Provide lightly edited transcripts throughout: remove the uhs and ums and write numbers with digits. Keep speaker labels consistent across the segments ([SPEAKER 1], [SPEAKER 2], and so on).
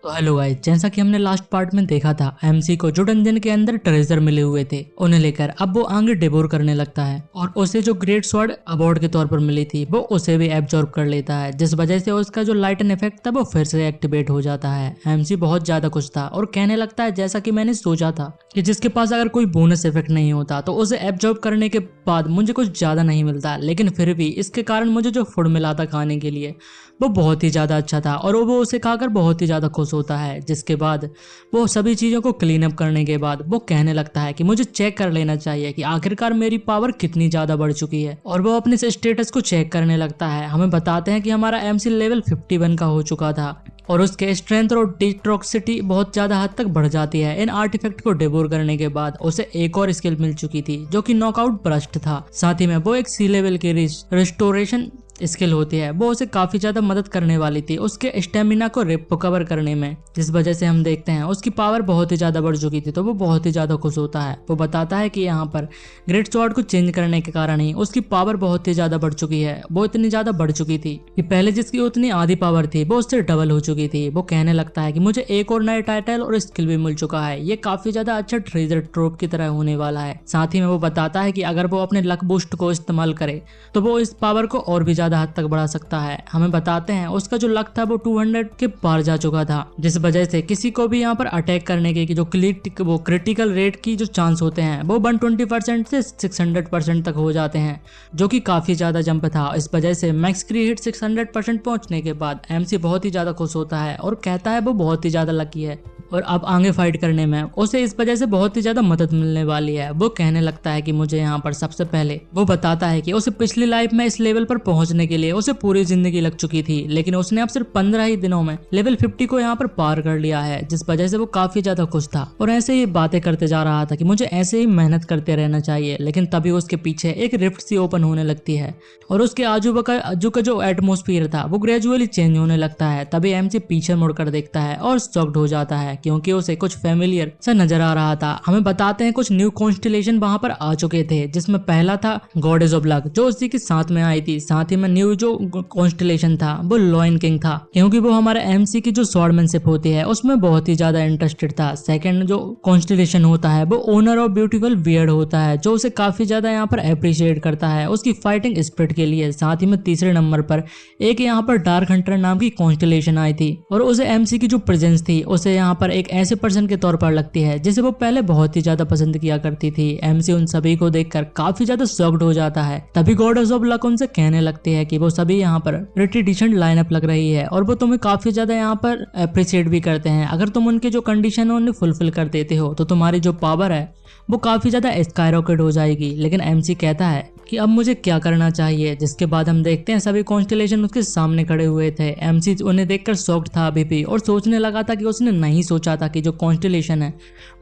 [SPEAKER 1] तो hello guys, जैसा कि हमने लास्ट पार्ट में देखा था एमसी को जो डंजन के अंदर ट्रेजर मिले हुए थे उन्हें लेकर अब वो आगे डिवोर करने लगता है और उसे जो ग्रेट स्वॉर्ड अवार्ड के तौर पर मिली थी वो उसे भी एब्जॉर्ब कर लेता है, जिस वजह से उसका जो लाइटन इफेक्ट था वो फिर से एक्टिवेट हो जाता है। एमसी बहुत ज्यादा खुश था और कहने लगता है जैसा कि मैंने सोचा था कि जिसके पास अगर कोई बोनस इफेक्ट नहीं होता तो उसे एब्जॉर्ब करने के बाद मुझे कुछ ज्यादा नहीं मिलता, लेकिन फिर भी इसके कारण मुझे जो फूड मिला था खाने के लिए वो बहुत ही ज़्यादा अच्छा था और वो उसे खाकर बहुत ही ज़्यादा खुश होता है। जिसके बाद वो सभी चीज़ों को क्लीन अप करने के बाद वो कहने लगता है कि मुझे चेक कर लेना चाहिए कि आखिरकार मेरी पावर कितनी ज़्यादा बढ़ चुकी है और वो अपने स्टेटस को चेक करने लगता है। हमें बताते हैं कि हमारा एमसी लेवल 51 का हो चुका था और उसके स्ट्रेंथ और डिट्रॉक्सिटी बहुत ज़्यादा हद तक बढ़ जाती है। इन आर्टिफैक्ट को डिवोर करने के बाद उसे एक और स्किल मिल चुकी थी जो कि नॉकआउट ब्रस्ट था। साथ ही में वो एक सी लेवल की रिस्टोरेशन स्किल होती है, वो उसे काफी ज्यादा मदद करने वाली थी उसके स्टेमिना को रिकवर करने में, जिस वजह से हम देखते हैं उसकी पावर बहुत ही ज्यादा बढ़ चुकी थी। तो वो बहुत ही ज्यादा खुश होता है। वो बताता है कि यहाँ पर ग्रेट स्वॉर्ड को चेंज करने के कारण ही उसकी पावर बहुत ही ज्यादा बढ़ चुकी है। वो इतनी ज्यादा बढ़ चुकी थी कि पहले जिसकी उतनी आधी पावर थी वो उससे डबल हो चुकी थी। वो कहने लगता है कि मुझे एक और नया टाइटल और स्किल भी मिल चुका है, ये काफी ज्यादा अच्छा ट्रेजर ट्रोप की तरह होने वाला है। साथ ही में वो बताता है कि अगर वो अपने लक बूस्ट को इस्तेमाल करे तो वो इस पावर को और भी ज्यादा हद तक बढ़ा सकता है। हमें बताते हैं उसका जो लक था वो 200 के पार जा चुका था, जिस वजह से किसी को भी यहाँ पर अटैक करने के जो क्रिटिकल रेट की जो चांस होते हैं वो 120% से 600% तक हो जाते हैं, जो कि काफी ज्यादा जंप था। इस वजह से मैक्स क्री हिट 600% पहुंचने के बाद एमसी बहुत ही ज्यादा खुश होता है और कहता है वो बहुत ही ज्यादा लकी है और अब आगे फाइट करने में उसे इस वजह से बहुत ही ज्यादा मदद मिलने वाली है। वो कहने लगता है कि मुझे यहाँ पर सबसे पहले वो बताता है कि उसे पिछली लाइफ में इस लेवल पर पहुंचने के लिए उसे पूरी जिंदगी लग चुकी थी, लेकिन उसने अब सिर्फ 15 ही दिनों में लेवल 50 को यहाँ पर पार कर लिया है, जिस वजह से वो काफी ज्यादा खुश था और ऐसे ही बातें करते जा रहा था कि मुझे ऐसे ही मेहनत करते रहना चाहिए। लेकिन तभी उसके पीछे एक रिफ्ट सी ओपन होने लगती है और उसके आजू का जो एटमोस्फियर था वो ग्रेजुअली चेंज होने लगता है। तभी एमसी पीछे मुड़कर देखता है और शॉक्ड हो जाता है क्योंकि उसे कुछ फेमिलियर सा नजर आ रहा था। हमें बताते हैं कुछ न्यू कॉन्स्टिलेशन वहां पर आ चुके थे, जिसमें पहला था गॉडेस ऑफ लक जो उसी के साथ में आई थी। साथ ही में न्यू जो कॉन्स्टिलेशन था वो लॉयन किंग था, क्योंकि वो हमारे एमसी की जो स्वॉर्डमैनशिप होती है उसमें बहुत ही ज्यादा इंटरेस्टेड था। सेकंड जो कॉन्स्टिलेशन होता है वो ओनर ऑफ ब्यूटीफुल बियर्ड होता है, जो उसे काफी ज्यादा यहाँ पर अप्रिशिएट करता है उसकी फाइटिंग स्पिरिट के लिए। साथ ही में तीसरे नंबर पर एक यहाँ पर डार्क हंटर नाम की कॉन्स्टिलेशन आई थी और उसे एमसी की जो प्रेजेंस थी उसे यहाँ पर एक ऐसे पर्सन के तौर पर लगती है जिसे वो पहले बहुत ही ज्यादा पसंद किया करती थी। एमसी उन सभी को देखकर काफी ज्यादा शॉक्ड हो जाता है। तभी गॉडेस ऑफ लक उनसे कहने लगती है कि वो सभी यहाँ पर प्रिटी डिसेंट लाइनअप लग रही है और वो तुम्हें काफी ज्यादा यहाँ पर अप्रिशिएट भी करते हैं। अगर तुम उनके जो कंडीशन है उन्हें फुलफिल कर देते हो तो तुम्हारी जो पावर है वो काफी ज्यादा स्काईरॉकेट हो जाएगी। लेकिन एमसी कहता है कि अब मुझे क्या करना चाहिए, जिसके बाद हम देखते हैं सभी कॉन्स्टिलेशन उसके सामने खड़े हुए थे। एमसी उन्हें देखकर शॉक्ड था अभी भी और सोचने लगा था कि उसने नहीं सोचा था कि जो कॉन्स्टिलेशन है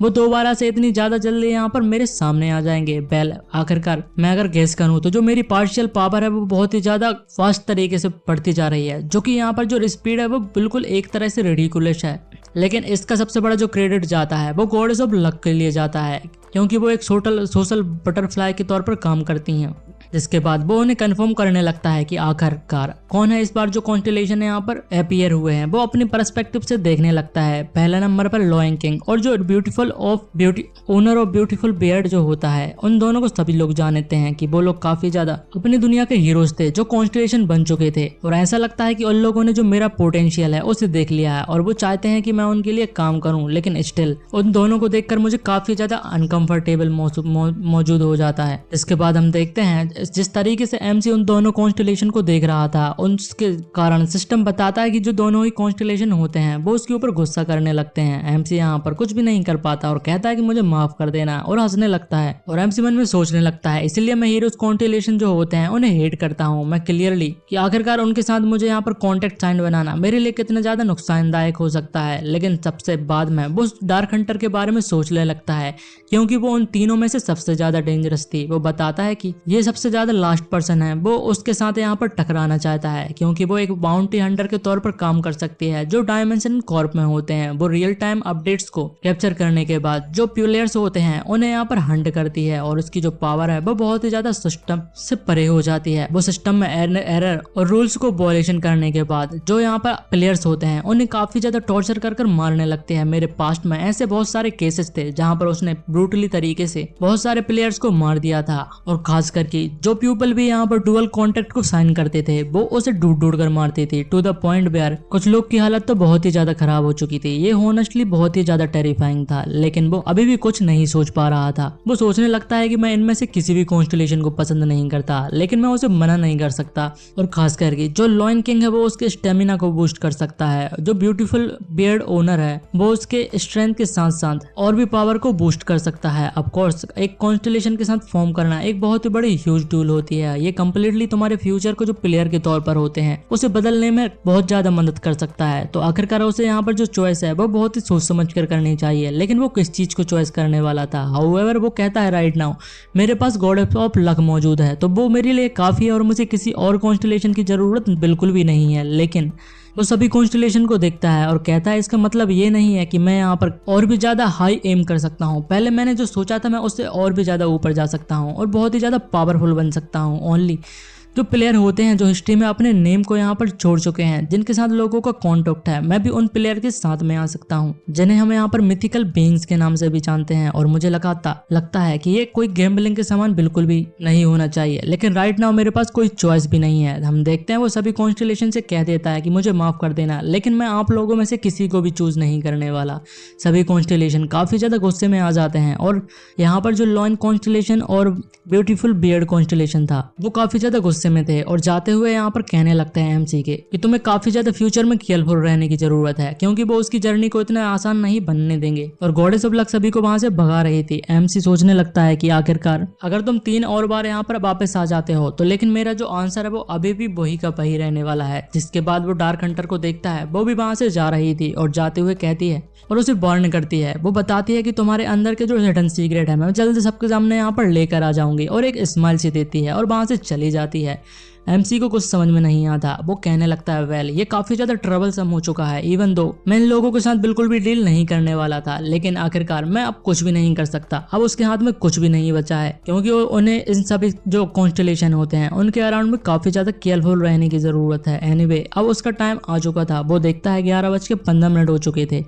[SPEAKER 1] वो दोबारा से इतनी ज्यादा जल्दी यहाँ पर मेरे सामने आ जाएंगे। बेल आखिरकार मैं अगर गेस करूँ तो जो मेरी पार्शियल पावर है वो बहुत ही ज्यादा फास्ट तरीके से बढ़ती जा रही है, जो कि यहाँ पर जो स्पीड है वो बिल्कुल एक तरह से रिडिकुलस है। लेकिन इसका सबसे बड़ा जो क्रेडिट जाता है वो गॉडेस ऑफ लक के लिए जाता है, क्योंकि वो एक सोशल बटरफ्लाई के तौर पर काम करती हैं। जिसके बाद वो उन्हें कंफर्म करने लगता है कि आखिरकार कौन है इस बार जो कॉन्स्टिलेशन यहाँ पर अपीयर हुए हैं। वो अपनी पर्सपेक्टिव से देखने लगता है। पहला नंबर पर लॉयन किंग और जो ओनर ऑफ ब्यूटीफुल बियर्ड जो होता है, उन दोनों को सभी लोग जानते हैं कि वो लोग काफी ज्यादा अपनी दुनिया के हीरोज थे जो कॉन्स्टिलेशन बन चुके थे और ऐसा लगता है कि उन लोगों ने जो मेरा पोटेंशियल है उसे देख लिया है और वो चाहते हैं कि मैं उनके लिए काम करूं। लेकिन स्टिल उन दोनों को देखकर मुझे काफी ज्यादा अनकंफर्टेबल मौजूद हो जाता है। इसके बाद हम देखते हैं जिस तरीके से एमसी उन दोनों कॉन्स्टिलेशन को देख रहा था उसके कारण सिस्टम बताता है कि जो दोनों ही कॉन्स्टिलेशन होते हैं वो उसके ऊपर गुस्सा करने लगते हैं। एमसी यहाँ पर कुछ भी नहीं कर पाता और कहता है कि मुझे माफ कर देना और हंसने लगता है और एमसी मन में सोचने लगता है इसलिए मैं हीरोज कॉन्स्टिलेशन जो होते हैं उन्हें हेट करता हूँ। मैं क्लियरली कि आखिरकार उनके साथ मुझे यहाँ पर कॉन्टेक्ट साइन बनाना मेरे लिए कितना ज्यादा नुकसानदायक हो सकता है। लेकिन सबसे बाद में वो डार्क हंटर के बारे में सोचने लगता है, क्योंकि वो उन तीनों में से सबसे ज्यादा डेंजरस थी। वो बताता है कि ये सबसे ज्यादा लास्ट पर्सन है वो उसके साथ यहाँ पर टकराना चाहता है, क्योंकि वो एक बाउंटी हंटर के तौर पर काम कर सकती है जो डायमेंशन कॉर्प में होते हैं। वो रियल टाइम अपडेट्स को कैप्चर करने के बाद जो प्लेयर्स होते हैं उन्हें यहाँ पर हंट करती है, और उसकी जो पावर है वो बहुत ही ज्यादा सिस्टम से परे हो जाती है। वो सिस्टम में एरर और रूल्स को वॉयलेशन करने के बाद जो यहाँ पर प्लेयर्स होते हैं उन्हें काफी ज्यादा टॉर्चर कर मारने लगते हैं। मेरे पास्ट में ऐसे बहुत सारे केसेस थे जहाँ पर उसने ब्रूटली तरीके से बहुत सारे प्लेयर्स को मार दिया था, और खास करके जो पीपल भी यहाँ पर डुअल कॉन्ट्रैक्ट को साइन करते थे वो उसे ढूंढ कर मारते थे, टू द पॉइंट वेयर कुछ लोग की हालत तो बहुत ही ज्यादा खराब हो चुकी थी। ये हॉनेस्टली बहुत ही ज्यादा टेरिफाइंग था, लेकिन वो अभी भी कुछ नहीं सोच पा रहा था। वो सोचने लगता है कि मैं इनमें से किसी भी कॉन्स्टेलेशन को पसंद नहीं करता, लेकिन मैं उसे मना नहीं कर सकता। और खास करके जो लॉयन किंग है वो उसके स्टेमिना को बूस्ट कर सकता है, जो ब्यूटीफुल बियर्ड ओनर है वो उसके स्ट्रेंथ के साथ साथ और भी पावर को बूस्ट कर सकता है। ऑफ कोर्स एक कॉन्स्टेलेशन के साथ फॉर्म करना एक बहुत ही बड़ी ह्यूज टूल होती है। ये कम्प्लीटली तुम्हारे फ्यूचर को जो प्लेयर के तौर पर होते हैं उसे बदलने में बहुत ज्यादा मदद कर सकता है। तो आखिरकार उसे यहाँ पर जो चॉइस है वो बहुत ही सोच समझ कर करनी चाहिए, लेकिन वो किस चीज को चॉइस करने वाला था। हाउएवर वो कहता है राइट नाउ मेरे पास गॉड ऑफ लक मौजूद है तो वो मेरे लिए काफी है और मुझे किसी और कॉन्स्टेलेशन की जरूरत बिल्कुल भी नहीं है। लेकिन वो सभी कॉन्स्टेलेशन को देखता है और कहता है इसका मतलब ये नहीं है कि मैं यहाँ पर और भी ज्यादा हाई एम कर सकता हूँ। पहले मैंने जो सोचा था मैं उससे और भी ज्यादा ऊपर जा सकता हूँ और बहुत ही ज्यादा पावरफुल बन सकता हूँ। ओनली जो प्लेयर होते हैं जो हिस्ट्री में अपने नेम को यहाँ पर छोड़ चुके हैं, जिनके साथ लोगों का कॉन्टेक्ट है, मैं भी उन प्लेयर के साथ में आ सकता हूँ जिन्हें हम यहाँ पर मिथिकल बीइंग्स के नाम से भी जानते हैं। और मुझे लगता है कि ये कोई गैम्बलिंग के समान बिल्कुल भी नहीं होना चाहिए, लेकिन राइट नाउ मेरे पास कोई चॉइस भी नहीं है। हम देखते हैं वो सभी कॉन्स्टेलेशन से कह देता है कि मुझे माफ कर देना, लेकिन मैं आप लोगों में से किसी को भी चूज नहीं करने वाला। सभी कॉन्स्टेलेशन काफी ज्यादा गुस्से में आ जाते हैं, और यहाँ पर जो लॉयन कॉन्स्टेलेशन और ब्यूटीफुल बियर्ड कॉन्स्टेलेशन था वो काफी ज्यादा गुस्से में थे, और जाते हुए यहाँ पर कहने लगते हैं एमसी के कि तुम्हें काफी ज्यादा फ्यूचर में केयरफुल रहने की जरूरत है, क्योंकि वो उसकी जर्नी को इतना आसान नहीं बनने देंगे। और गॉडेस ऑफ लक सभी को वहां से भगा रही थी। एमसी सोचने लगता है कि आखिरकार अगर तुम 3 और बार यहाँ पर वापस आ जाते हो तो लेकिन मेरा जो आंसर है वो अभी भी वही का वही रहने वाला है। जिसके बाद वो डार्क हंटर को देखता है, वो भी वहां से जा रही थी और जाते हुए कहती है और उसे वार्न करती है। वो बताती है कि तुम्हारे अंदर के जो हिडन सीक्रेट है मैं जल्द सबके सामने यहाँ पर लेकर आ जाऊंगी, और एक स्माइल सी देती है और वहां से चली जाती है। एमसी को कुछ समझ में नहीं आता। वो कहने लगता है वेल ये काफी ज्यादा ट्रबलसम हो चुका है, इवन दो मैं इन लोगों के साथ बिल्कुल भी डील नहीं करने वाला था, लेकिन आखिरकार मैं अब कुछ भी नहीं कर सकता। अब उसके हाथ में कुछ भी नहीं बचा है, क्योंकि उन्हें इन सभी जो कॉन्स्टेलेशन होते हैं उनके अराउंड में काफी ज्यादा केयरफुल रहने की जरूरत है। एनीवे अब उसका टाइम आ चुका था। वो देखता है 11:15 हो चुके थे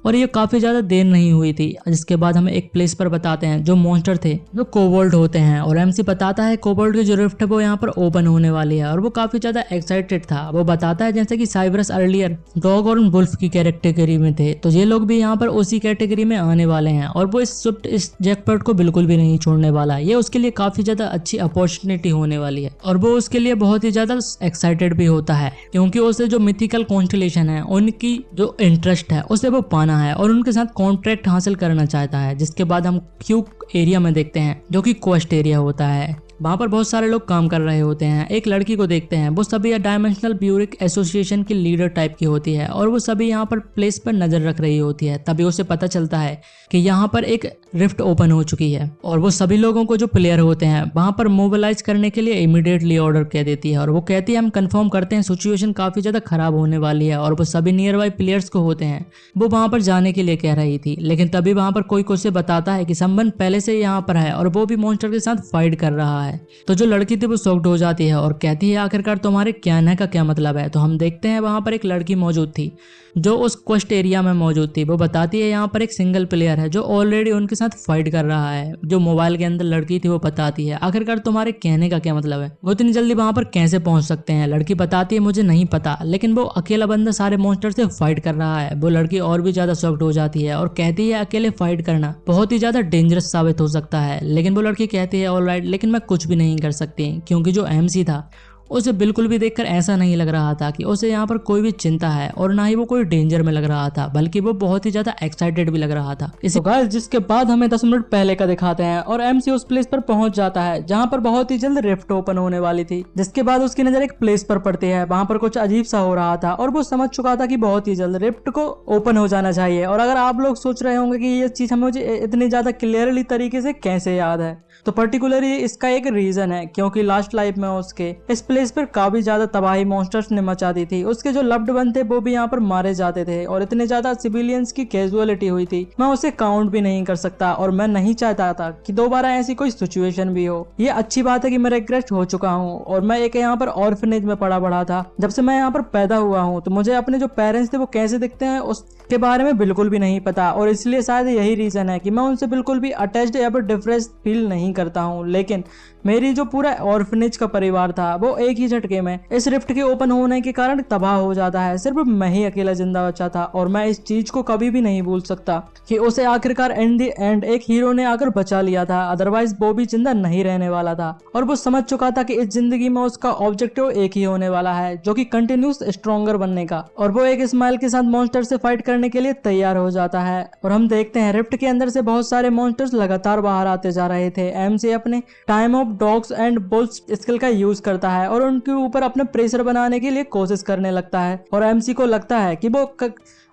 [SPEAKER 1] और ये काफी ज्यादा देर नहीं हुई थी। जिसके बाद हमें एक प्लेस पर बताते हैं जो मॉन्स्टर थे जो कोबोल्ड होते हैं, और एमसी बताता है कोबोल्ड की जो रिफ्ट है वो यहाँ पर ओपन होने वाली है, और वो काफी ज्यादा एक्साइटेड था। वो बताता है जैसे कि साइबरस अर्लियर डॉग और वुल्फ की कैटेगरी में थे, तो ये लोग भी यहाँ पर उसी कैटेगरी में आने वाले हैं, और वो इस जैकपॉट को बिल्कुल भी नहीं छोड़ने वाला। ये उसके लिए काफी ज्यादा अच्छी अपॉर्चुनिटी होने वाली है, और वो उसके लिए बहुत ही ज्यादा एक्साइटेड भी होता है, क्योंकि उसे जो मिथिकल कॉन्स्टेलेशन है उनकी जो इंटरेस्ट है उसे वो पाना है और उनके साथ कॉन्ट्रैक्ट हासिल करना चाहता है। जिसके बाद हम क्यूक एरिया में देखते हैं जो कि क्वेस्ट एरिया होता है। वहां पर बहुत सारे लोग काम कर रहे होते हैं। एक लड़की को देखते हैं, वो सभी डायमेंशनल ब्यूरिक एसोसिएशन की लीडर टाइप की होती है, और वो सभी यहाँ पर प्लेस पर नजर रख रही होती है। तभी उसे पता चलता है कि यहाँ पर एक रिफ्ट ओपन हो चुकी है, और वो सभी लोगों को जो प्लेयर होते हैं वहां पर मोबिलाइज करने के लिए इमीडिएटली ऑर्डर कह देती है, और वो कहती है हम कंफर्म करते हैं सिचुएशन काफी ज्यादा खराब होने वाली है, और वो सभी नियर बाई प्लेयर्स को होते हैं वो वहां पर जाने के लिए कह रही थी। लेकिन तभी वहां पर कोई उसे बताता है कि संबंध पहले से यहाँ पर है और वो भी मॉन्स्टर के साथ फाइट कर रहा है। तो जो लड़की थी वो शॉक्ड हो जाती है और कहती है आखिरकार तुम्हारे कहने का क्या मतलब है। तो हम देखते हैं वहां पर एक लड़की मौजूद थी जो उस क्वेस्ट एरिया में मौजूद थी। वो बताती है यहाँ पर एक सिंगल प्लेयर है जो ऑलरेडी उनके साथ फाइट कर रहा है। जो मोबाइल के अंदर लड़की थी वो बताती है आखिरकार तुम्हारे कहने का क्या मतलब है, वो इतनी जल्दी वहां पर कैसे पहुंच सकते हैं। लड़की बताती है मुझे नहीं पता, लेकिन वो अकेला बंदा सारे मॉन्स्टर से फाइट कर रहा है। वो लड़की और भी ज्यादा शॉक्ड हो जाती है और कहती है अकेले फाइट करना बहुत ही ज्यादा डेंजरस साबित हो सकता है। लेकिन वो लड़की कहती है ऑलराइट, लेकिन मैं कुछ भी नहीं कर सकती, क्योंकि जो एमसी था उसे बिल्कुल भी देखकर ऐसा नहीं लग रहा था कि उसे यहाँ पर कोई भी चिंता है और ना ही वो कोई डेंजर में लग रहा था, बल्कि वो बहुत ही ज्यादा एक्साइटेड भी लग रहा था। इसी गाइस जिसके बाद हमें 10 मिनट पहले का दिखाते हैं और एमसी उस प्लेस पर पहुंच जाता है जहाँ पर बहुत ही जल्द रिफ्ट ओपन होने वाली थी। जिसके बाद उसकी नजर एक प्लेस पर पड़ती है, वहाँ पर कुछ अजीब सा हो रहा था और वो समझ चुका था कि बहुत ही जल्द रिफ्ट को ओपन हो जाना चाहिए। और अगर आप लोग सोच रहे होंगे कि ये चीज हमें मुझे इतनी ज्यादा क्लियरली तरीके से कैसे याद है, तो पर्टिकुलरली इसका एक रीजन है, क्योंकि लास्ट लाइफ में उसके इस प्लेस पर काफी ज्यादा तबाही मॉन्स्टर्स ने मचा दी थी। उसके जो लव्ड वन थे वो भी यहाँ पर मारे जाते थे और इतने ज्यादा सिविलियंस की कैजुअलिटी हुई थी, मैं उसे काउंट भी नहीं कर सकता और मैं नहीं चाहता था कि दोबारा ऐसी कोई सिचुएशन भी हो। ये अच्छी बात है कि मैं रिग्रेट हो चुका हूँ और मैं एक यहाँ पर ऑर्फनेज में पड़ा बड़ा था। जब से मैं यहाँ पर पैदा हुआ हूँ तो मुझे अपने जो पेरेंट्स थे वो कैसे दिखते हैं उसके बारे में बिल्कुल भी नहीं पता, और इसलिए शायद यही रीजन है कि मैं उनसे बिल्कुल भी अटैच्ड या फिर डिफरेंस फील नहीं करता हूँ। लेकिन मेरी जो पूरा ऑर्फनेज का परिवार था वो एक ही झटके में इस रिफ्ट के ओपन होने के कारण तबाह हो जाता है। सिर्फ मैं ही अकेला जिंदा बचा था और मैं इस चीज को कभी भी नहीं भूल सकता कि उसे आखिरकार एंड द एंड एक हीरो ने आकर बचा लिया था, अदरवाइज वो भी जिंदा नहीं रहने वाला था। और वो समझ चुका था कि इस जिंदगी में उसका ऑब्जेक्टिव एक ही होने वाला है, जो कि कंटिन्यूस स्ट्रॉन्गर बनने का। और वो एक स्माइल के साथ मॉन्स्टर से फाइट करने के लिए तैयार हो जाता है। और हम देखते हैं रिफ्ट के अंदर से बहुत सारे मॉन्स्टर्स लगातार बाहर आते जा रहे थे। एमसी अपने time of dogs and bulls skill का यूज करता है और उनके ऊपर अपने प्रेशर बनाने के लिए कोशिश करने लगता है। और एमसी को लगता है कि वो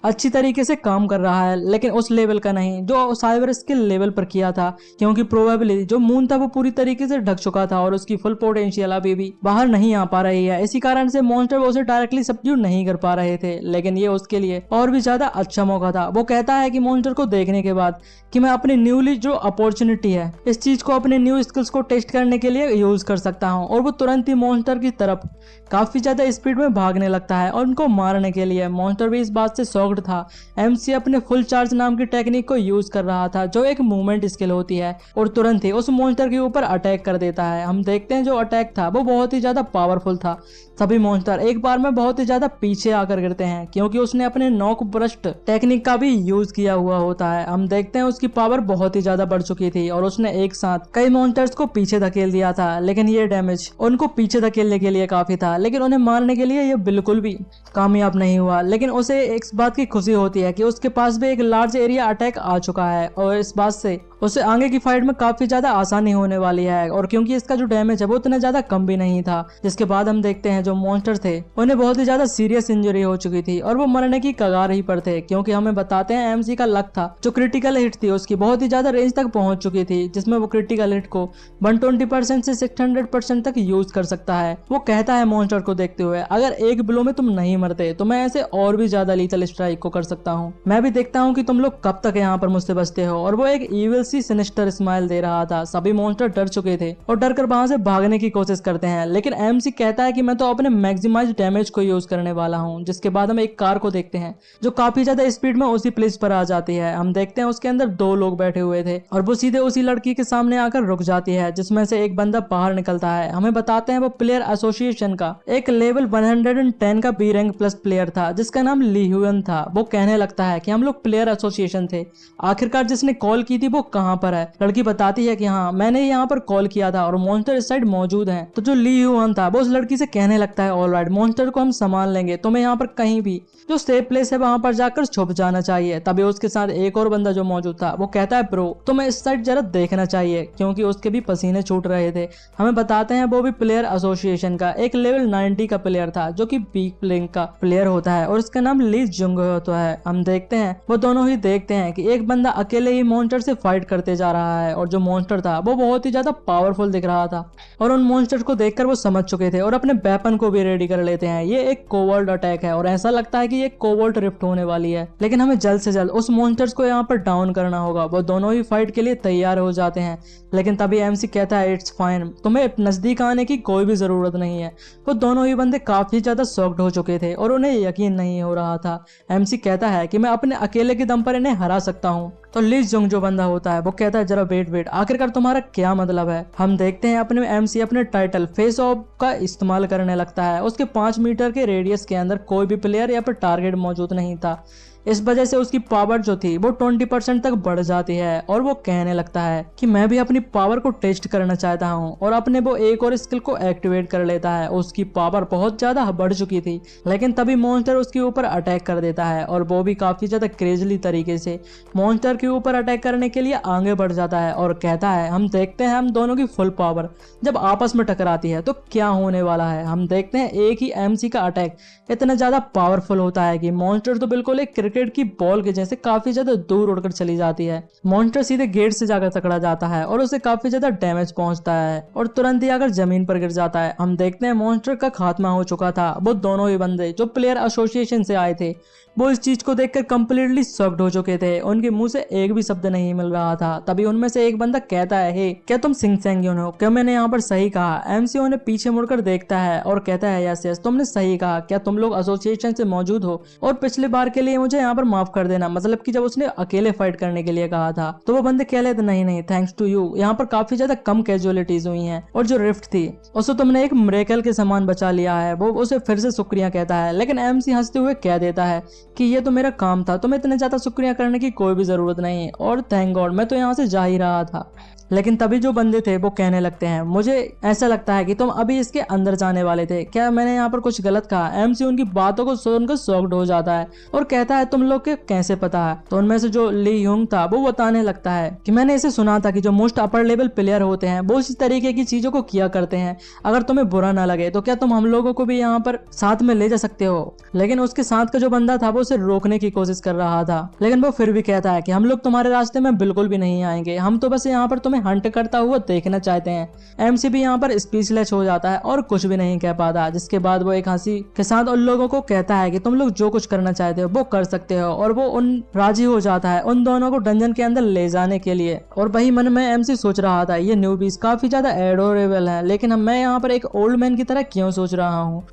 [SPEAKER 1] अच्छी तरीके से काम कर रहा है, लेकिन उस लेवल का नहीं जो साइबर स्किल लेवल पर किया था, क्योंकि प्रोबेबली जो मून था वो पूरी तरीके से ढक चुका था और उसकी फुल पोटेंशियल अभी भी बाहर नहीं आ पा रही है। इसी कारण से मॉन्स्टर उसे डायरेक्टली सब्ड्यू नहीं कर पा रहे थे, लेकिन ये उसके लिए और भी ज्यादा अच्छा मौका था। वो कहता है कि मॉन्स्टर को देखने के बाद कि मैं अपनी न्यूली जो अपॉर्चुनिटी है इस चीज को अपने न्यू स्किल्स को टेस्ट करने के लिए यूज कर सकता हूँ। और वो तुरंत ही मॉन्स्टर की तरफ काफी ज्यादा स्पीड में भागने लगता है और उनको मारने के लिए। मॉन्स्टर भी इस बात से शॉक्ड था। एमसी अपने फुल चार्ज नाम की टेक्निक को यूज कर रहा था, जो एक मूवमेंट स्किल होती है, और तुरंत ही उस मॉन्स्टर के ऊपर अटैक कर देता है। हम देखते हैं जो अटैक था वो बहुत ही ज्यादा पावरफुल था। सभी मॉन्स्टर एक बार में बहुत ही ज्यादा पीछे आकर गिरते हैं, क्योंकि उसने अपने नॉक ब्रस्ट टेक्निक का भी यूज किया हुआ होता है। हम देखते हैं उसकी पावर बहुत ही ज्यादा बढ़ चुकी थी और उसने एक साथ कई मॉन्स्टर्स को पीछे धकेल दिया था, लेकिन ये डैमेज उनको पीछे धकेलने के लिए काफी था, लेकिन उन्हें मारने के लिए ये बिल्कुल भी कामयाब नहीं हुआ। लेकिन उसे एक बात की खुशी होती है कि उसके पास भी एक लार्ज एरिया अटैक आ चुका है और इस बात से उसे आगे की फाइट में काफी ज्यादा आसानी होने वाली है। और क्योंकि इसका जो डैमेज है वो उतना ज्यादा कम भी नहीं था। जिसके बाद हम देखते हैं जो मॉन्स्टर थे उन्हें बहुत ही ज्यादा सीरियस इंजरी हो चुकी थी और वो मरने की कगार ही पर थे, क्योंकि हमें बताते हैं एमसी का लक था जो क्रिटिकल हिट थी उसकी बहुत ही ज्यादा रेंज तक पहुंच चुकी थी, जिसमें वो क्रिटिकल हिट को 120% से 600% तक यूज कर सकता है। वो कहता है मॉन्स्टर को देखते हुए, अगर एक ब्लो में तुम नहीं मरते तो मैं ऐसे और भी ज्यादा लीथल स्ट्राइक को कर सकता हूँ। मैं भी देखता हूँ कि तुम लोग कब तक यहाँ पर मुझसे बचते हो। और वो एक इविल सी सिनिस्टर स्माइल दे रहा था। सभी मॉन्स्टर डर चुके थे और डर कर वहां से भागने की कोशिश करते हैं, लेकिन एमसी कहता है कि मैं तो अपने मैक्सिमाइज डैमेज को यूज करने वाला हूँ। जिसके बाद हम एक कार को देखते हैं जो काफी ज्यादा स्पीड में उसी प्लेस पर आ जाती है। हम देखते हैं उसके अंदर 2 लोग बैठे हुए थे और वो सीधे उसी लड़की के सामने आकर रुक जाती है, जिसमें से एक बंदा बाहर निकलता है। हमें बताते हैं वो प्लेयर एसोसिएशन का एक लेवल 110 का बी रैंक प्लस प्लेयर था जिसका नाम ली ह्यून था। वो कहने लगता है कि हम लोग प्लेयर एसोसिएशन थे, आखिरकार जिसने कॉल की थी वो कहाँ पर है। लड़की बताती है कि हाँ मैंने यहाँ पर कॉल किया था और मॉन्स्टर इस साइड मौजूद हैं। तो जो ली ह्यून था वो उस लड़की से कहने लगता है ऑलराइट मॉन्स्टर को हम संभाल लेंगे, तुम्हें यहाँ पर कहीं भी जो सेफ प्लेस है वहां पर जाकर छुप जाना चाहिए। तभी उसके साथ एक और बंदा जो मौजूद था वो कहता है ब्रो तुम्हें इस साइड जरा देखना चाहिए, क्योंकि उसके भी पसीने छूट रहे थे। हमें बताते हैं वो भी प्लेयर एसोसिएशन का एक लेवल 90 का प्लेयर था जो कि वीक प्लेइंग का प्लेयर होता है और उसका नाम ली जुंग होता है। हम देखते हैं वो दोनों ही देखते हैं कि एक बंदा अकेले ही मॉन्स्टर से फाइट करते जा रहा है और जो मॉन्स्टर था वो बहुत ही ज्यादा पावरफुल दिख रहा था और उन मॉन्स्टर को देखकर वो समझ चुके थे और अपने वेपन को भी रेडी कर लेते हैं। ये एक कोवर्ट अटैक है और ऐसा लगता है कि ये कोवर्ट रिफ्ट होने वाली है, लेकिन हमें जल्द से जल्द उस मॉन्स्टर्स को यहाँ पर डाउन करना होगा। वो दोनों ही फाइट के लिए तैयार हो जाते हैं, लेकिन तभी एमसी कहता है इट्स फाइन, तुम्हें नजदीक आने की कोई भी जरूरत नहीं है। वो दोनों ही बंदे काफी ज्यादा शॉक्ड हो चुके थे और उन्हें यकीन नहीं हो रहा था। एमसी कहता है कि मैं अपने अकेले के दम पर इन्हें हरा सकता हूँ। तो ली जुंग जो बंदा होता है वो कहता है जरा वेट आखिरकार तुम्हारा क्या मतलब है। हम देखते हैं अपने एमसी अपने टाइटल फेस ऑफ का इस्तेमाल करने लगता है। उसके 5 मीटर के रेडियस के अंदर कोई भी प्लेयर या फिर टारगेट मौजूद नहीं था। इस वजह से उसकी पावर जो थी वो 20% तक बढ़ जाती है और वो कहने लगता है कि मैं भी अपनी पावर को टेस्ट करना चाहता हूँ और अपने वो एक और स्किल को एक्टिवेट कर लेता है। उसकी पावर बहुत ज्यादा बढ़ चुकी थी, लेकिन तभी मॉन्स्टर उसके ऊपर अटैक कर देता है और वो भी काफी ज्यादा क्रेजली तरीके से मॉन्स्टर के ऊपर अटैक करने के लिए आगे बढ़ जाता है और कहता है हम देखते हैं हम दोनों की फुल पावर जब आपस में टकराती है तो क्या होने वाला है। हम देखते हैं एक ही एमसी का अटैक इतना ज्यादा पावरफुल होता है कि मॉन्स्टर तो बिल्कुल एक क्रिकेट की बॉल के जैसे काफी ज्यादा दूर उड़कर चली जाती है। मॉन्स्टर सीधे गेट से जाकर टकरा जाता है और उसे काफी ज्यादा डैमेज पहुंचता है और तुरंत ही आकर जमीन पर गिर जाता है। हम देखते हैं मॉन्स्टर का खात्मा हो चुका था। वो दोनों ही बंदे जो प्लेयर एसोसिएशन से आए थे वो इस चीज को देखकर कंप्लीटली शॉक्ड हो चुके थे। उनके मुंह से एक भी शब्द नहीं मिल रहा था। तभी उनमें से एक बंदा कहता है हे क्या तुम सिंह सैंग्यून हो? क्या मैंने यहाँ पर सही कहा? एमसी उन्हें पीछे मुड़कर देखता है और कहता है यस यस तुमने सही कहा। क्या तुम लोग एसोसिएशन से मौजूद हो और पिछली बार के लिए मुझे यहाँ पर माफ कर देना, मतलब कि जब उसने अकेले फाइट करने के लिए कहा था। तो वो बंदे कह लेते नहीं नहीं थैंक्स टू यू, यहाँ पर काफी ज्यादा कम कैजुअलिटीज हुई हैं और जो रिफ्ट थी उसको तुमने एक मिरेकल के समान बचा लिया है। वो उसे फिर से शुक्रिया कहता है, लेकिन एमसी हंसते हुए कह देता है कि ये तो मेरा काम था, तुम्हें इतने ज्यादा शुक्रिया करने की कोई भी जरूरत नहीं और थैंक गॉड मैं तो यहाँ से जा ही रहा था। लेकिन तभी जो बंदे थे वो कहने लगते हैं मुझे ऐसा लगता है कि तुम अभी इसके अंदर जाने वाले थे, क्या मैंने यहाँ पर कुछ गलत कहा? एमसी उनकी बातों को सुनकर शॉक्ड हो जाता है और कहता है तुम लोग के कैसे पता है? तो उनमें से जो ली यूंग था वो बताने लगता है कि मैंने इसे सुना था कि जो मोस्ट अपर लेवल प्लेयर होते हैं वो इसी तरीके की चीजों को किया करते हैं। अगर तुम्हें बुरा ना लगे तो क्या तुम हम लोगों को भी यहाँ पर साथ में ले जा सकते हो? लेकिन उसके साथ का जो बंदा था वो उसे रोकने की कोशिश कर रहा था, लेकिन वो फिर भी कहता है कि हम लोग तुम्हारे रास्ते में बिल्कुल भी नहीं आएंगे, हम तो बस यहाँ पर तुम्हें हंट करता हुआ देखना चाहते हैं। एमसी भी यहाँ पर स्पीचलेस हो जाता है और कुछ भी नहीं कह पाता, जिसके बाद वो एक हंसी के साथ उन लोगों को कहता है कि तुम लोग जो कुछ करना चाहते हो वो कर सकते हो और वो उन राजी हो जाता है उन दोनों को डंजन के अंदर ले जाने के लिए। और वही मन में एमसी सोच रहा था ये न्यूबीज काफी ज्यादा एडोरेबल है, लेकिन मैं यहाँ पर एक ओल्ड मैन की तरह क्यों सोच रहा हूँ।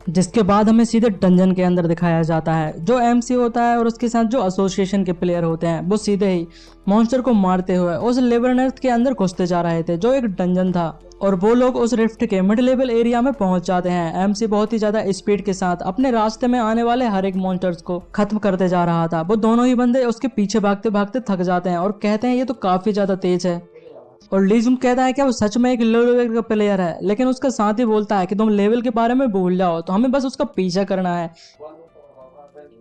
[SPEAKER 1] जिसके बाद हमें सीधे डंजन के अंदर दिखाया जाता है। जो एमसी होता है और उसके साथ जो एसोसिएशन के प्लेयर होते हैं वो सीधे ही मॉन्स्टर को मारते हुए उस लेबरनेथ के अंदर घुसते जा रहे थे जो एक डंजन था और वो लोग उस रिफ्ट के मिड लेवल एरिया में पहुंच जाते हैं। एमसी बहुत ही ज्यादा स्पीड के साथ अपने रास्ते में आने वाले हर एक मॉन्स्टर्स को खत्म करते जा रहा था। वो दोनों ही बंदे उसके पीछे भागते भागते थक जाते हैं और कहते हैं ये तो काफी ज्यादा तेज है। और लीजुंग कहता है कि वो सच में एक लो लेवल का प्लेयर है, लेकिन उसका साथ ही बोलता है कि तुम लेवल के बारे में भूल जाओ, तो हमें बस उसका पीछा करना है।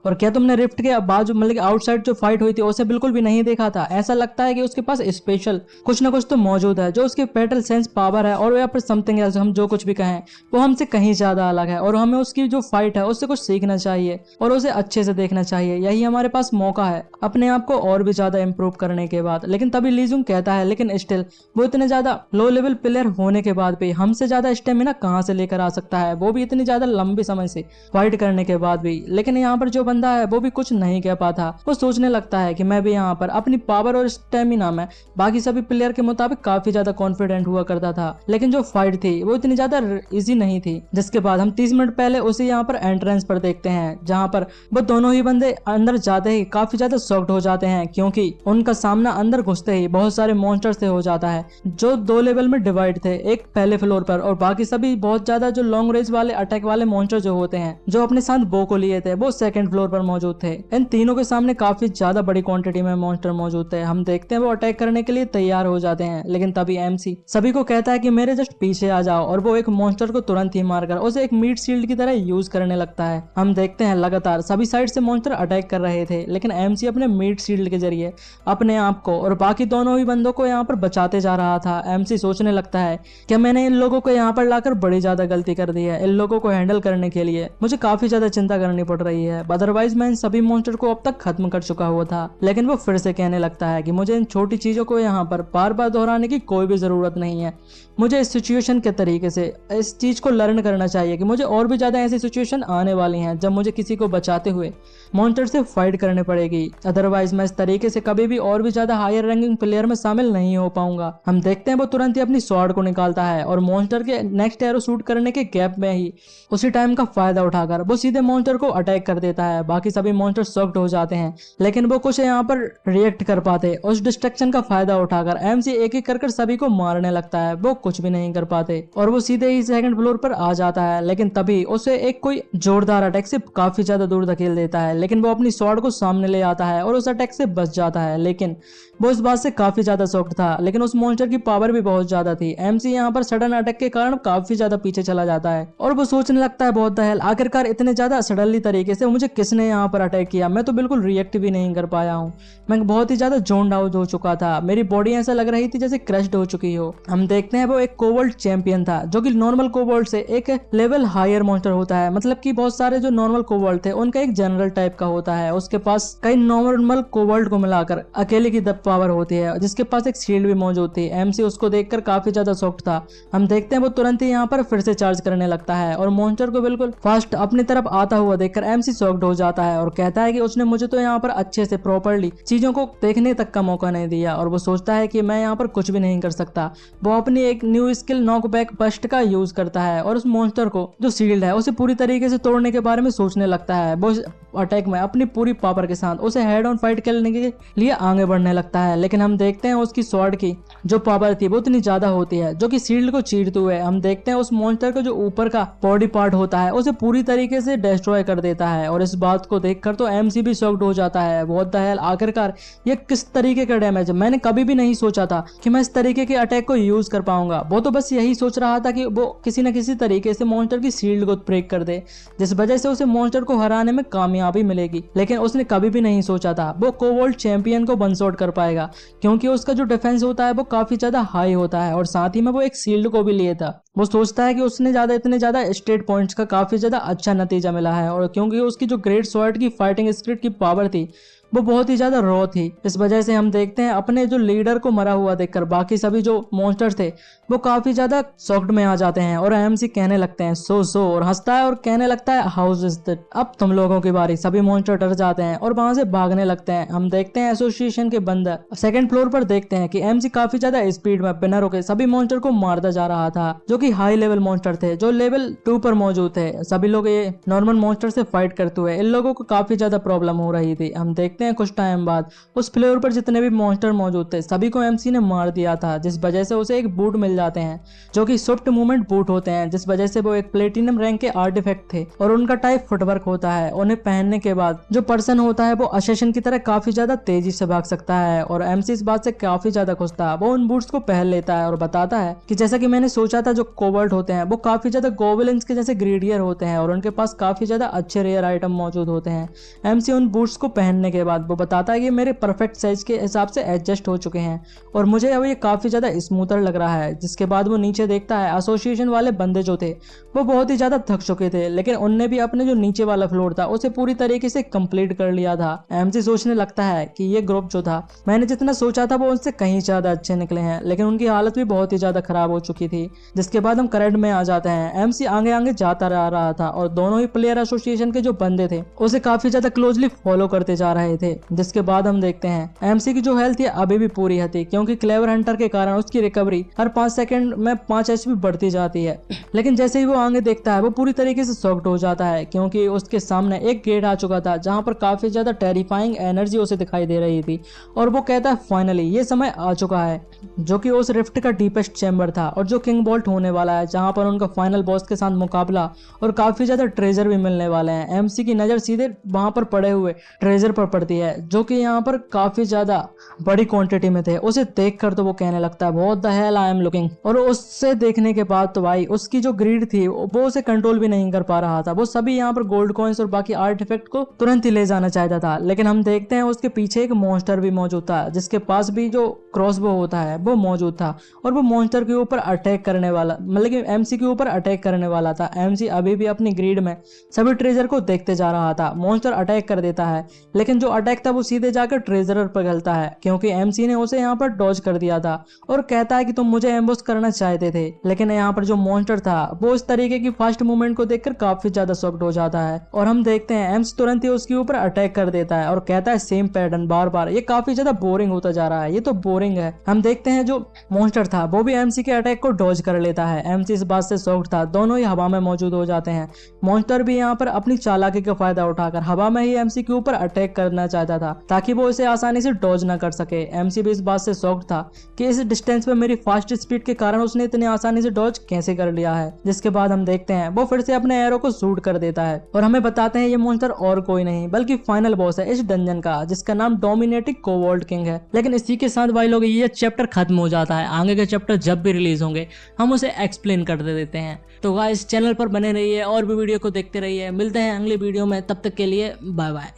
[SPEAKER 1] और क्या तुमने रिफ्ट के बाजू मतलब आउटसाइड जो फाइट हुई थी उसे बिल्कुल भी नहीं देखा था? ऐसा लगता है कि उसके पास स्पेशल कुछ ना कुछ तो मौजूद है जो उसके पेटल सेंस पावर है और या फिर समथिंग एल्स, हम जो कुछ भी कहें वो हमसे कहीं ज्यादा अलग है और हमें उसकी जो फाइट है उससे कुछ सीखना चाहिए और उसे अच्छे से देखना चाहिए। यही हमारे पास मौका है अपने आप को और भी ज्यादा इम्प्रूव करने के बाद। लेकिन तभी लीजुंग कहता है लेकिन स्टिल वो इतने ज्यादा लो लेवल प्लेयर होने के बाद भी हमसे ज्यादा स्टेमिना कहाँ से लेकर आ सकता है, वो भी इतनी ज्यादा लंबे समय से फाइट करने के बाद भी। लेकिन यहाँ पर जो बंदा है वो भी कुछ नहीं कह पाता। वो सोचने लगता है कि मैं भी यहाँ पर अपनी पावर और स्टेमिना में बाकी सभी प्लेयर के मुताबिक काफी ज्यादा कॉन्फिडेंट हुआ करता था, लेकिन जो फाइट थी वो इतनी ज्यादा इजी नहीं थी। जिसके बाद हम 30 मिनट पहले उसे यहाँ पर एंट्रेंस पर देखते हैं जहाँ पर वो दोनों ही बंदे अंदर जाते ही काफी ज्यादा शॉक्ड हो जाते हैं क्योंकि उनका सामना अंदर घुसते ही बहुत सारे मॉन्स्टर से हो जाता है जो 2 लेवल में डिवाइड थे, एक पहले फ्लोर पर और बाकी सभी बहुत ज्यादा जो लॉन्ग रेंज वाले अटैक वाले मॉन्स्टर जो होते हैं जो अपने साथ बो को लिए थे वो सेकंड फ्लोर पर मौजूद थे। इन तीनों के सामने काफी ज्यादा बड़ी क्वांटिटी में मॉन्स्टर मौजूद थे। हम देखते हैं वो अटैक करने के लिए तैयार हो जाते हैं, लेकिन तभी एमसी सभी को कहता है कि मेरे जस्ट पीछे आ जाओ और वो एक मॉन्स्टर को तुरंत ही मारकर उसे एक मीट शील्ड की तरह यूज करने लगता है। हम देखते हैं लगातार सभी साइड से मॉन्स्टर अटैक कर रहे थे, लेकिन एमसी अपने मीट शील्ड के जरिए अपने आप को और बाकी दोनों ही बंदों को यहाँ पर बचाते जा रहा था। एमसी सोचने लगता है कि मैंने इन लोगों को यहाँ पर लाकर बड़ी ज्यादा गलती कर दी है। इन लोगों को हैंडल करने के लिए मुझे काफी ज्यादा चिंता करनी पड़ रही है, अदरवाइज मैं इन सभी मॉन्स्टर को अब तक खत्म कर चुका हुआ था। लेकिन वो फिर से कहने लगता है कि मुझे इन छोटी चीजों को यहाँ पर बार बार दोहराने की कोई भी जरूरत नहीं है। मुझे इस सिचुएशन के तरीके से इस चीज को लर्न करना चाहिए कि मुझे और भी ज्यादा ऐसी सिचुएशन आने वाली हैं जब मुझे किसी को बचाते हुए मॉन्स्टर से फाइट करने पड़ेगी, अदरवाइज मैं इस तरीके से कभी भी और भी ज्यादा हायर रैंकिंग प्लेयर में शामिल नहीं हो पाऊंगा। हम देखते हैं वो तुरंत ही अपनी स्वॉर्ड को निकालता है और मॉन्स्टर के नेक्स्ट एरो शूट करने के गैप में ही उसी टाइम का फायदा उठाकर वो सीधे मॉन्स्टर को अटैक कर देता है। बाकी सभी मॉन्स्टर शॉक्ड हो जाते हैं, लेकिन वो कुछ यहाँ पर रिएक्ट कर पाते। उस डिस्ट्रक्शन का फायदा उठाकर एमसी एक एक कर सभी को मारने लगता है। वो कुछ भी नहीं कर पाते और वो सीधे ही सेकंड फ्लोर पर आ जाता है, लेकिन तभी उसे एक कोई जोरदार अटैक से काफी ज्यादा दूर धकेल देता है। लेकिन वो अपनी स्वॉर्ड को सामने ले आता है और उस अटैक से बच जाता है। लेकिन वो इस बात से काफी ज्यादा शॉक्ड था, लेकिन उस मॉन्स्टर की पावर भी बहुत ज्यादा थी। एमसी यहाँ पर सडन अटैक के कारण काफी ज्यादा पीछे चला जाता है और वो सोचने लगता है बहुत द हेल, आखिरकार इतने ज्यादा सडनली तरीके से मुझे किसने यहाँ पर अटैक किया, मैं तो बिल्कुल रिएक्ट भी नहीं कर पाया हूँ। मैं बहुत ही ज्यादा जोन्ड आउट हो चुका था, मेरी बॉडी ऐसा लग रही थी जैसे क्रश्ड हो चुकी हो। हम देखते हैं वो एक कोबोल्ट चैंपियन था, जो कि नॉर्मल कोबोल्ट से एक लेवल हायर मॉन्स्टर होता है। मतलब कि बहुत सारे जो नॉर्मल कोबोल्ट थे उनका एक जनरल टाइप का होता है, उसके पास कई नॉर्मल कोबोल्ट को मिलाकर अकेले की पावर होती है, जिसके पास एक शील्ड भी मौजूद थी। एमसी उसको देखकर काफी ज्यादा शॉक्ड था। हम देखते हैं वो तुरंत ही यहाँ पर फिर से चार्ज करने लगता है और मॉन्स्टर को बिल्कुल फास्ट अपनी तरफ आता हुआ देखकर एमसी शॉक्ड हो जाता है और कहता है कि उसने मुझे तो यहाँ पर अच्छे से प्रॉपर्ली चीजों को देखने तक का मौका नहीं दिया और वो सोचता है कि मैं यहाँ पर कुछ भी नहीं कर सकता। वो अपनी एक न्यू स्किल नॉकबैक बस्ट का यूज करता है और उस मॉन्स्टर को जो शील्ड है उसे पूरी तरीके से तोड़ने के बारे में सोचने लगता है। वो अटैक में अपनी पूरी पावर के साथ उसे हेड ऑन फाइट करने के लिए आगे बढ़ने लगता है। लेकिन हम देखते हैं उसकी स्वॉर्ड की जो पावर थी वो इतनी ज्यादा होती है जो कि शील्ड को चीरते हुए हम देखते हैं उस मॉन्स्टर का जो ऊपर का बॉडी पार्ट होता है उसे पूरी तरीके से डिस्ट्रॉय कर देता है। और इस बात को देखकर तो एमसी भी शॉक्ड हो जाता है। व्हाट द हेल, आखिरकार ये किस तरीके का डैमेज है, मैंने कभी भी नहीं सोचा था कि मैं इस तरीके के अटैक को यूज कर पाऊंगा। वो तो बस यही सोच रहा था कि वो किसी न किसी तरीके से मॉन्स्टर की शील्ड को ब्रेक कर दे, जिस वजह से उसे मॉन्स्टर को हराने में कामयाबी मिलेगी। लेकिन उसने कभी भी नहीं सोचा था वो कोबोल्ट चैंपियन को वन शॉट कर पाएगा, क्योंकि उसका जो डिफेंस होता है वो काफी ज्यादा हाई होता है और साथ ही में वो एक शील्ड को भी लिए था। वो सोचता है कि उसने इतने ज्यादा स्टेट पॉइंट्स का काफी ज्यादा अच्छा नतीजा मिला है और क्योंकि उसकी जो ग्रेट स्वॉर्ड की फाइटिंग स्पिरिट की पावर थी वो बहुत ही ज्यादा रॉ थी। इस वजह से हम देखते हैं अपने जो लीडर को मरा हुआ देखकर बाकी सभी जो मॉन्स्टर थे वो काफी ज्यादा शॉक्ड में आ जाते हैं और एमसी कहने लगते हैं सो और हंसता है और कहने लगता है हाउस इज दैट, अब तुम लोगों की बारी। सभी मॉन्स्टर डर जाते हैं और वहां से भागने लगते हैं। हम देखते हैं एसोसिएशन के बंदर सेकंड फ्लोर पर देखते हैं कि एमसी काफी ज्यादा स्पीड में बिना रुके सभी मॉन्स्टर को मारता जा रहा था, जो कि हाई लेवल मॉन्स्टर थे जो लेवल 2 पर मौजूद थे। सभी लोग ये नॉर्मल मॉन्स्टर से फाइट करते हुए इन लोगों को काफी ज्यादा प्रॉब्लम हो रही थी। हम देखते हैं कुछ टाइम बाद उस फ्लोर पर जितने भी मॉन्स्टर मौजूद थे सभी को एमसी ने मार दिया था, जिस वजह से उसे एक बूट मिल जाते हैं जो कि स्विफ्ट मूवमेंट बूट होते हैं, जिस वजह से वो एक प्लेटिनम रैंक के आर्टिफैक्ट थे और उनका टाइप फुटवर्क होता है। उन्हें पहनने के बाद जो पर्सन होता है वो असेसिन की तरह काफी ज्यादा तेजी से भाग सकता है और एमसी इस बात से काफी ज्यादा खुश था। वो उन बूट्स को पहन लेता है और बताता है कि जैसा कि मैंने सोचा था जो कोबोल्ट होते हैं वो काफी ज्यादा गोबलिन्स के जैसे ग्रीडियर होते हैं और उनके पास काफी ज्यादा अच्छे रेयर आइटम मौजूद होते हैं। एमसी उन बूट्स को पहनने के बाद वो बताता है कि मेरे परफेक्ट साइज के हिसाब से एडजस्ट हो चुके हैं और मुझे अब ये काफी ज्यादा स्मूथर लग रहा है। जिसके बाद वो नीचे देखता है एसोसिएशन वाले बंदे जो थे वो बहुत ही ज्यादा थक चुके थे, लेकिन उनने भी अपने जो नीचे वाला फ्लोर था उसे पूरी तरीके से कंप्लीट कर लिया था। एमसी सोचने लगता है कि ये ग्रुप जो था मैंने जितना सोचा था वो उनसे कहीं ज्यादा अच्छे निकले हैं, लेकिन उनकी हालत भी बहुत ही ज्यादा खराब हो चुकी थी। जिसके बाद हम करंट में आ जाते हैं। एमसी आगे आगे जाता रहा था और दोनों ही प्लेयर एसोसिएशन के जो बंदे थे उसे काफी ज्यादा क्लोजली फॉलो करते जा रहे थे। जिसके बाद हम देखते हैं एमसी की जो हेल्थ है अभी भी पूरी है, क्योंकि क्लेवर हंटर के कारण उसकी रिकवरी हर 5 सेकंड में 5 एचपी बढ़ती जाती है। लेकिन जैसे ही वो आगे देखता है वो पूरी तरीके से शॉक्ड हो जाता है, क्योंकि उसके सामने एक गेट आ चुका था जहां पर काफी ज्यादा टेरिफाइंग एनर्जी उसे दिखाई दे रही थी और वो कहता है फाइनली ये समय आ चुका है, जो कि उस रिफ्ट का डीपेस्ट चैम्बर था और जो किंग बोल्ट होने वाला है, जहां पर उनका फाइनल बॉस के साथ मुकाबला और काफी ज्यादा ट्रेजर भी मिलने वाले हैं। एमसी की नजर सीधे वहां पर पड़े हुए ट्रेजर पर पड़ती है जो कि यहाँ पर काफी ज्यादा बड़ी क्वांटिटी में थे। उसे देखकर तो वो कहने लगता है what the hell I am looking, और उससे देखने के बाद तो भाई उसकी जो ग्रीड थी वो उसे कंट्रोल भी नहीं कर पा रहा था। वो सभी यहाँ पर गोल्ड कॉइंस और बाकी आर्टिफैक्ट को तुरंत ही ले जाना चाहता था, लेकिन हम देखते हैं उसके पीछे एक मॉन्स्टर भी मौजूद था जिसके पास भी जो क्रॉसबो होता है वो मौजूद था और वो मॉन्स्टर के ऊपर अटैक करने वाला, मतलब कि एमसी के ऊपर अटैक करने वाला था। एमसी अभी भी अपनी ग्रीड में सभी ट्रेजर को देखते जा रहा था। मॉन्स्टर अटैक कर देता है, लेकिन जो अटैक था वो सीधे जाकर ट्रेजरर पर गलता है, क्योंकि एमसी ने उसे यहाँ पर डॉज कर दिया था और कहता है कि तुम मुझे एम्बुश करना चाहते थे। लेकिन यहाँ पर जो मॉन्स्टर था वो इस तरीके की फास्ट मूवमेंट को देखकर काफी ज्यादा शॉक्ड हो जाता है और हम देखते हैं एम्स तुरंत ही उसके ऊपर अटैक कर देता है और कहता है सेम पैटर्न बार बार, ये काफी ज्यादा बोरिंग होता जा रहा है, ये तो बोरिंग है। हम देखते हैं जो मॉन्स्टर था वो भी एमसी के अटैक को डॉज कर लेता है। एमसी इस बात से शॉक्ड था, दोनों ही हवा में मौजूद हो जाते हैं। मॉन्स्टर भी यहाँ पर अपनी चालाकी का फायदा उठाकर हवा में ही एमसी के ऊपर अटैक करना देना चाहता था ताकि वो इसे आसानी से डॉज ना कर सके। एमसी भी इस बात से शॉक्ड था कि इस डिस्टेंस पे मेरी फास्ट स्पीड के कारण उसने इतनी आसानी से डॉज कैसे कर लिया है। जिसके बाद हम देखते हैं वो फिर से अपने एरो को शूट कर देता है और हमें बताते हैं ये मॉन्स्टर और कोई नहीं बल्कि फाइनल बॉस है इस डंजन का, जिसका नाम डोमिनेटिक कोवॉल्ट किंग है। लेकिन इसी के साथ भाई लोग ये चैप्टर खत्म हो जाता है। आगे के चैप्टर जब भी रिलीज होंगे हम उसे एक्सप्लेन कर देते हैं। तो गाइस चैनल पर बने रहिए और भी वीडियो को देखते रहिए। मिलते हैं अगली वीडियो में, तब तक के लिए बाय बाय।